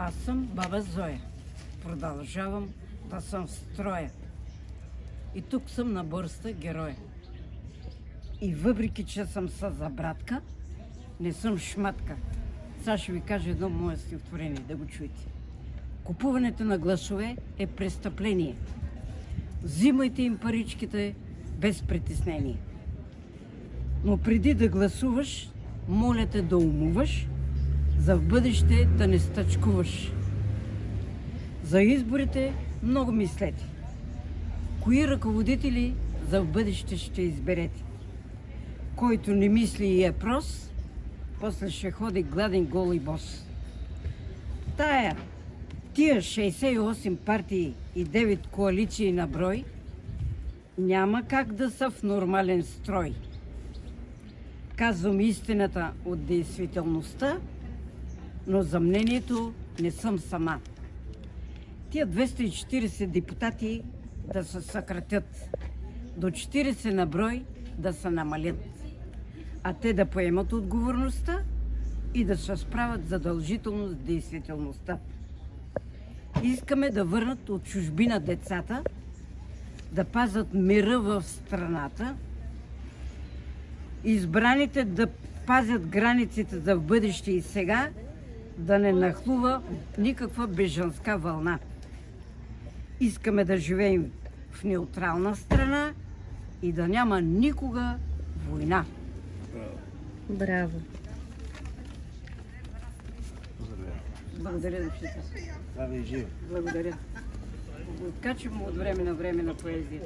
Аз съм баба Зоя. Продължавам да съм в строя. И тук съм на борста героя. И въпреки, че съм със забратка, не съм шматка. Сега ще ви кажа едно мое стихотворение, да го чуете. Купуването на гласове е престъпление. Взимайте им паричките без притеснение. Но преди да гласуваш, моля те да умуваш, за в бъдеще да не стъчкуваш. За изборите много мислете. Кои ръководители за в бъдеще ще изберете? Който не мисли и е прос, после ще ходи гладен, гол и бос. Тия 68 партии и 9 коалиции на брой няма как да са в нормален строй. Казвам истината от действителността, но за мнението не съм сама. Тия 240 депутати да се съкратят, до 40 на брой да се намалят, а те да поемат отговорността и да се справят задължително с действителността. Искаме да върнат от чужбина децата, да пазят мира в страната, избраните да пазят границите за в бъдеще и сега, да не нахлува никаква бежанска вълна. Искаме да живеем в неутрална страна и да няма никога война. Браво! Благодаря, душите. Здраве и живи! Благодаря. Откачвам от време на време на поезия.